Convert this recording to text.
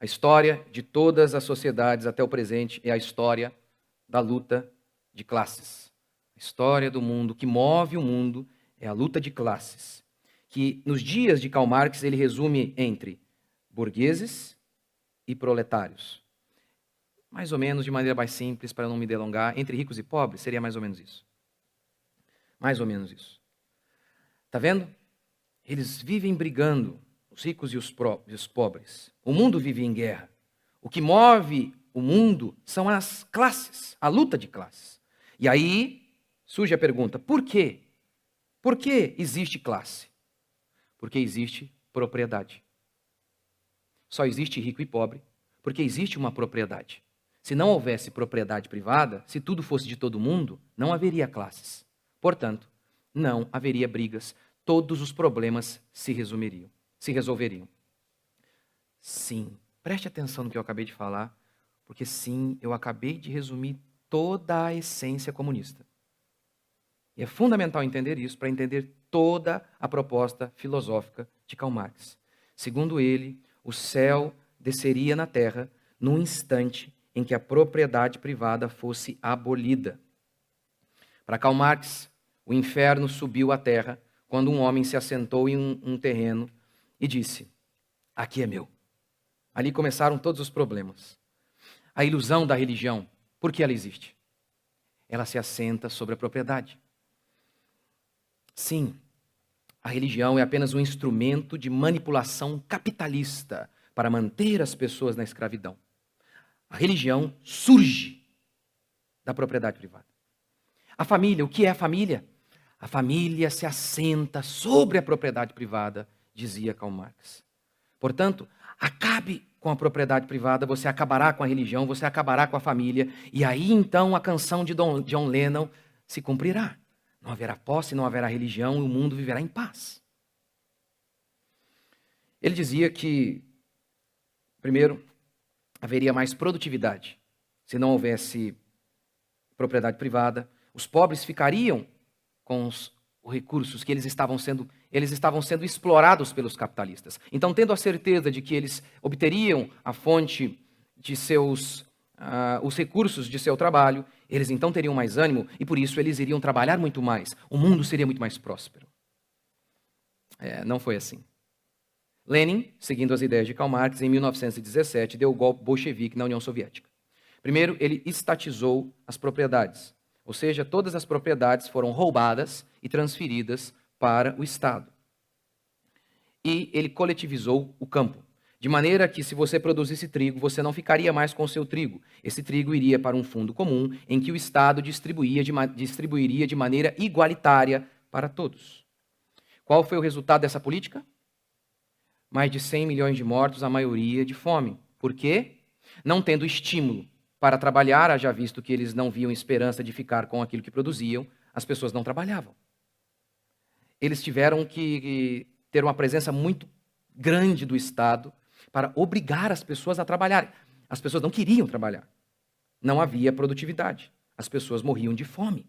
A história de todas as sociedades até o presente é a história da luta de classes. A história do mundo, que move o mundo, é a luta de classes. Que nos dias de Karl Marx ele resume entre burgueses e proletários. Mais ou menos, de maneira mais simples, para não me delongar, entre ricos e pobres, seria mais ou menos isso. Mais ou menos isso. Está vendo? Eles vivem brigando, os ricos e os pobres. O mundo vive em guerra. O que move o mundo são as classes, a luta de classes. E aí surge a pergunta, por quê? Por que existe classe? Porque existe propriedade. Só existe rico e pobre porque existe uma propriedade. Se não houvesse propriedade privada, se tudo fosse de todo mundo, não haveria classes. Portanto, não haveria brigas. Todos os problemas se resolveriam. Sim, preste atenção no que eu acabei de falar, porque sim, eu acabei de resumir toda a essência comunista. E é fundamental entender isso para entender toda a proposta filosófica de Karl Marx. Segundo ele, o céu desceria na terra num instante em que a propriedade privada fosse abolida. Para Karl Marx, o inferno subiu à terra quando um homem se assentou em um terreno e disse, aqui é meu. Ali começaram todos os problemas. A ilusão da religião, por que ela existe? Ela se assenta sobre a propriedade. Sim, a religião é apenas um instrumento de manipulação capitalista para manter as pessoas na escravidão. A religião surge da propriedade privada. A família, o que é a família? A família se assenta sobre a propriedade privada, dizia Karl Marx. Portanto, acabe com a propriedade privada, você acabará com a religião, você acabará com a família, e aí então a canção de John Lennon se cumprirá. Não haverá posse, não haverá religião, e o mundo viverá em paz. Ele dizia que, primeiro, haveria mais produtividade. Se não houvesse propriedade privada, os pobres ficariam com os recursos que eles estavam sendo explorados pelos capitalistas. Então, tendo a certeza de que eles obteriam a fonte de os recursos de seu trabalho, eles então teriam mais ânimo e por isso eles iriam trabalhar muito mais. O mundo seria muito mais próspero. Não foi assim. Lenin, seguindo as ideias de Karl Marx, em 1917, deu o golpe bolchevique na União Soviética. Primeiro, ele estatizou as propriedades. Ou seja, todas as propriedades foram roubadas e transferidas para o Estado. E ele coletivizou o campo. De maneira que, se você produzisse trigo, você não ficaria mais com o seu trigo. Esse trigo iria para um fundo comum, em que o Estado distribuiria de maneira igualitária para todos. Qual foi o resultado dessa política? Mais de 100 milhões de mortos, a maioria de fome. Por quê? Não tendo estímulo para trabalhar, haja visto que eles não viam esperança de ficar com aquilo que produziam, as pessoas não trabalhavam. Eles tiveram que ter uma presença muito grande do Estado para obrigar as pessoas a trabalhar. As pessoas não queriam trabalhar. Não havia produtividade. As pessoas morriam de fome.